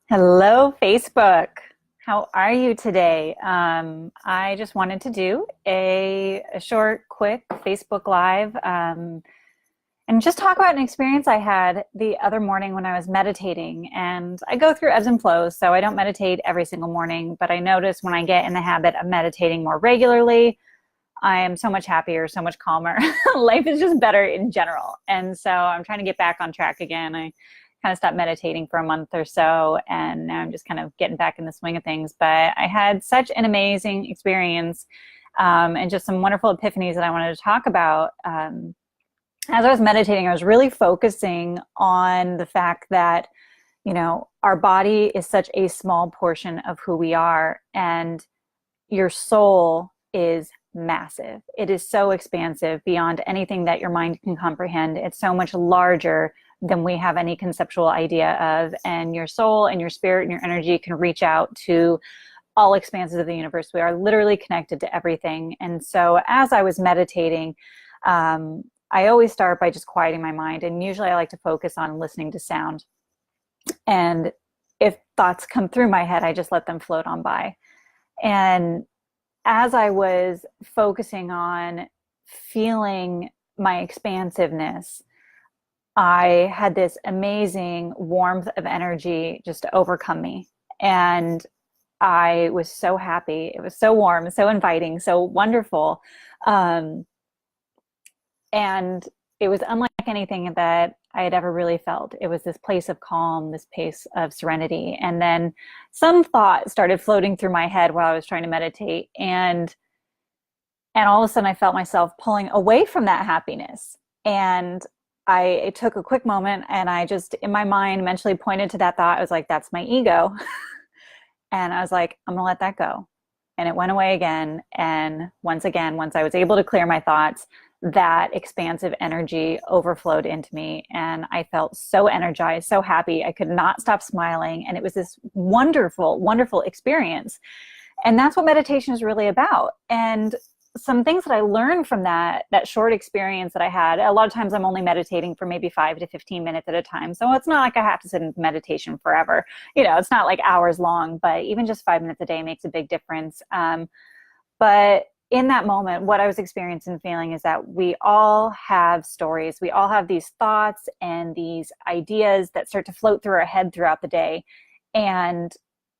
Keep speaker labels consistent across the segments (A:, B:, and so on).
A: Hello, Facebook. How are you today? I just wanted to do a short, quick Facebook Live and just talk about an experience I had the other morning when I was meditating. And I go through ebbs and flows, so I don't meditate every single morning, but I notice when I get in the habit of meditating more regularly, I am so much happier, so much calmer. Life is just better in general. And so I'm trying to get back on track again. I kind of stopped meditating for a month or so, and now I'm just kind of getting back in the swing of things. But I had such an amazing experience and just some wonderful epiphanies that I wanted to talk about. As I was meditating, I was really focusing on the fact that, our body is such a small portion of who we are, and your soul is massive. It is so expansive beyond anything that your mind can comprehend. It's so much larger than we have any conceptual idea of. And your soul and your spirit and your energy can reach out to all expanses of the universe. We are literally connected to everything. And so as I was meditating, I always start by just quieting my mind. And usually I like to focus on listening to sound. And if thoughts come through my head, I just let them float on by. And as I was focusing on feeling my expansiveness, I had this amazing warmth of energy just to overcome me. And I was so happy. It was so warm, so inviting, so wonderful. And it was unlike anything that I had ever really felt. It was this place of calm, this place of serenity. And then some thought started floating through my head while I was trying to meditate. And all of a sudden I felt myself pulling away from that happiness. And it took a quick moment, and I just, in my mind, mentally pointed to that thought. I was like, that's my ego. And I was like, I'm going to let that go. And it went away again. And once again, once I was able to clear my thoughts, that expansive energy overflowed into me. And I felt so energized, so happy. I could not stop smiling. And it was this wonderful, wonderful experience. And that's what meditation is really about. And some things that I learned from that short experience that I had, a lot of times I'm only meditating for maybe 5 to 15 minutes at a time. So it's not like I have to sit in meditation forever. It's not like hours long, but even just 5 minutes a day makes a big difference. But in that moment, what I was experiencing and feeling is that we all have stories. We all have these thoughts and these ideas that start to float through our head throughout the day. And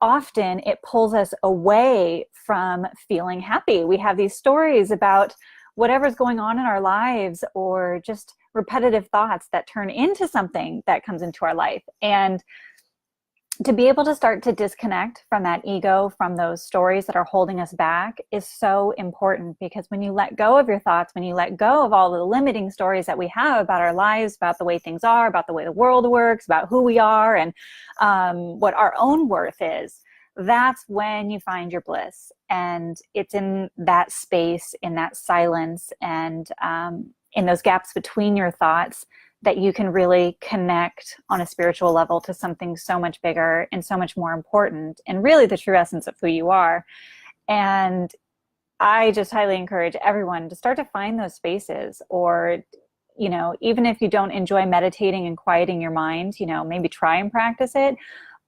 A: often it pulls us away from feeling happy. We have these stories about whatever's going on in our lives, or just repetitive thoughts that turn into something that comes into our life. And to be able to start to disconnect from that ego, from those stories that are holding us back, is so important. Because when you let go of your thoughts, when you let go of all the limiting stories that we have about our lives, about the way things are, about the way the world works, about who we are, and what our own worth is, that's when you find your bliss. And it's in that space, in that silence, and in those gaps between your thoughts, that you can really connect on a spiritual level to something so much bigger and so much more important, and really the true essence of who you are. And I just highly encourage everyone to start to find those spaces, or, even if you don't enjoy meditating and quieting your mind, maybe try and practice it.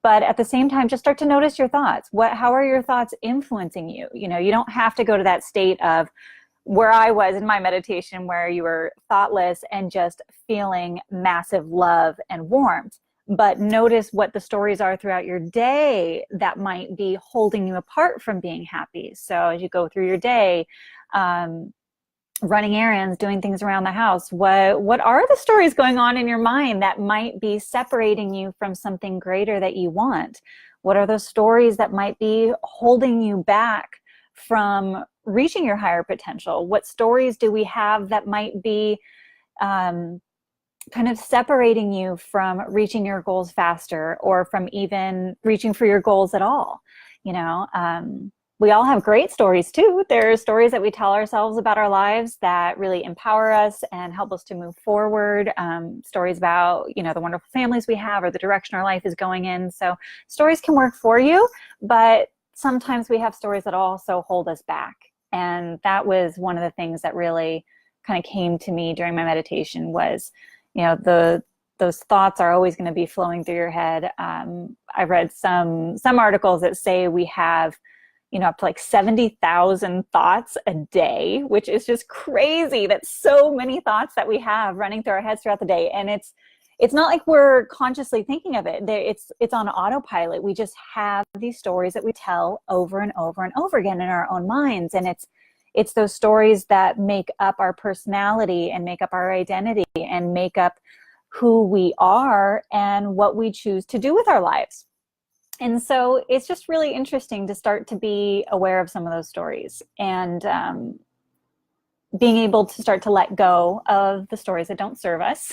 A: But at the same time, just start to notice your thoughts. How are your thoughts influencing you? You don't have to go to that state of where I was in my meditation, where you were thoughtless and just feeling massive love and warmth. But notice what the stories are throughout your day that might be holding you apart from being happy. So as you go through your day, running errands, doing things around the house, what are the stories going on in your mind that might be separating you from something greater that you want? What are those stories that might be holding you back from reaching your higher potential? What stories do we have that might be kind of separating you from reaching your goals faster, or from even reaching for your goals at all? We all have great stories too. There are stories that we tell ourselves about our lives that really empower us and help us to move forward. Stories about, the wonderful families we have, or the direction our life is going in. So stories can work for you, but sometimes we have stories that also hold us back. And that was one of the things that really kind of came to me during my meditation was, the those thoughts are always going to be flowing through your head. I've read some articles that say we have, you know, up to like 70,000 thoughts a day, which is just crazy. That's so many thoughts that we have running through our heads throughout the day. And it's not like we're consciously thinking of it. It's on autopilot. We just have these stories that we tell over and over and over again in our own minds. And it's those stories that make up our personality and make up our identity and make up who we are and what we choose to do with our lives. And so it's just really interesting to start to be aware of some of those stories and being able to start to let go of the stories that don't serve us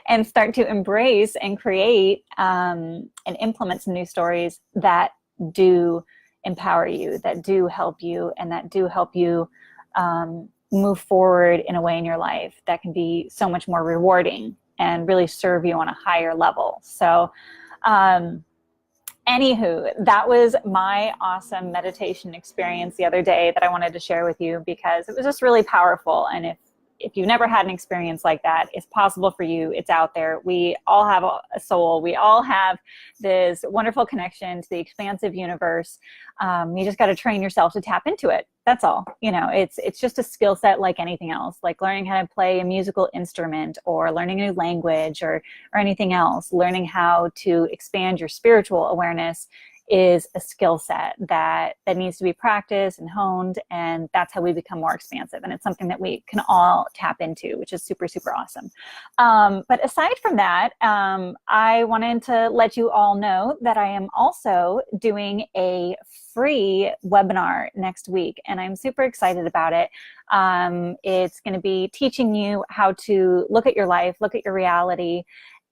A: and start to embrace and create and implement some new stories that do empower you, that do help you, and that do help you move forward in a way in your life that can be so much more rewarding and really serve you on a higher level. So anywho, that was my awesome meditation experience the other day that I wanted to share with you because it was just really powerful. And if you've never had an experience like that, it's possible for you. It's out there. We all have a soul. We all have this wonderful connection to the expansive universe. You just got to train yourself to tap into it. That's all. You know, it's just a skill set like anything else, like learning how to play a musical instrument or learning a new language or anything else. Learning how to expand your spiritual awareness is a skill set that needs to be practiced and honed, and that's how we become more expansive. And it's something that we can all tap into, which is super, super awesome. But aside from that, I wanted to let you all know that I am also doing a free webinar next week, and I'm super excited about it. It's going to be teaching you how to look at your life, look at your reality,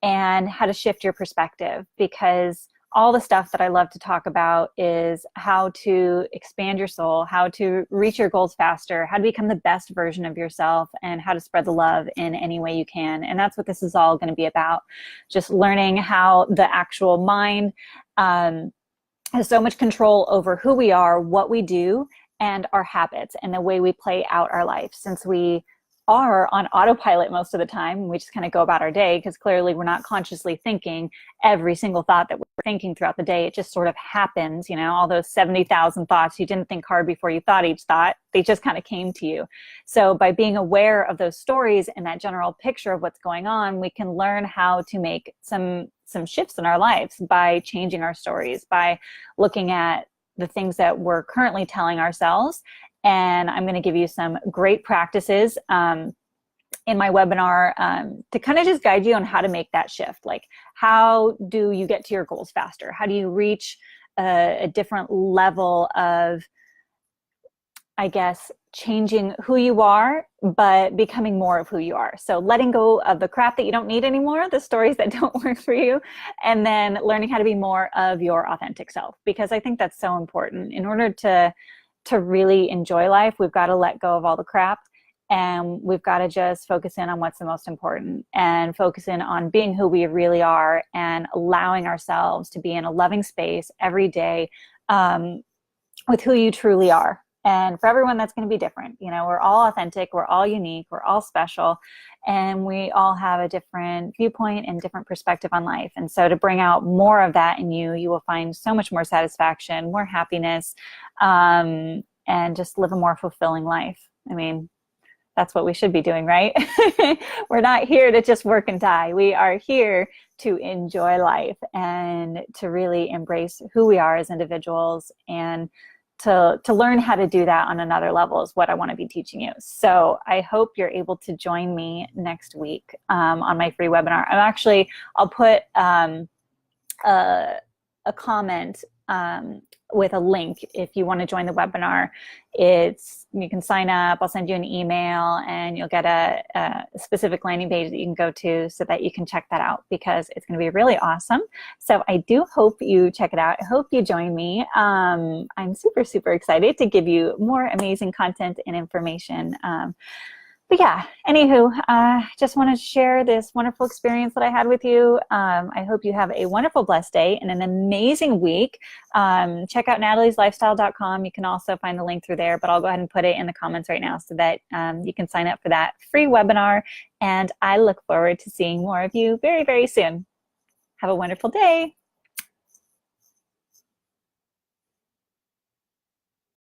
A: and how to shift your perspective, because all the stuff that I love to talk about is how to expand your soul, how to reach your goals faster, how to become the best version of yourself, and how to spread the love in any way you can. And that's what this is all going to be about. Just learning how the actual mind has so much control over who we are, what we do, and our habits, and the way we play out our life. Since we are on autopilot most of the time, we just kind of go about our day because clearly we're not consciously thinking every single thought that we're thinking throughout the day. It just sort of happens, you know, all those 70,000 thoughts. You didn't think hard before you thought each thought. They just kind of came to you. So by being aware of those stories and that general picture of what's going on, we can learn how to make some shifts in our lives by changing our stories, by looking at the things that we're currently telling ourselves. And I'm going to give you some great practices in my webinar to kind of just guide you on how to make that shift. Like, how do you get to your goals faster? How do you reach a different level of, I guess, changing who you are, but becoming more of who you are? So letting go of the crap that you don't need anymore, the stories that don't work for you, and then learning how to be more of your authentic self, because I think that's so important. In order to really enjoy life, we've got to let go of all the crap, and we've got to just focus in on what's the most important, and focus in on being who we really are and allowing ourselves to be in a loving space every day with who you truly are. And for everyone, that's going to be different. You know, we're all authentic, we're all unique, we're all special, and we all have a different viewpoint and different perspective on life. And so to bring out more of that in you, you will find so much more satisfaction, more happiness, and just live a more fulfilling life. I mean, that's what we should be doing, right? We're not here to just work and die. We are here to enjoy life and to really embrace who we are as individuals, and to learn how to do that on another level is what I want to be teaching you. So I hope you're able to join me next week on my free webinar. I'll put a comment with a link if you want to join the webinar. You can sign up, I'll send you an email, and you'll get a specific landing page that you can go to so that you can check that out, because it's going to be really awesome. So I do hope you check it out. I hope you join me. I'm super, super excited to give you more amazing content and information. But yeah, anywho, just wanted to share this wonderful experience that I had with you. I hope you have a wonderful, blessed day and an amazing week. Check out natalieslifestyle.com. You can also find the link through there, but I'll go ahead and put it in the comments right now so that you can sign up for that free webinar. And I look forward to seeing more of you very, very soon. Have a wonderful day.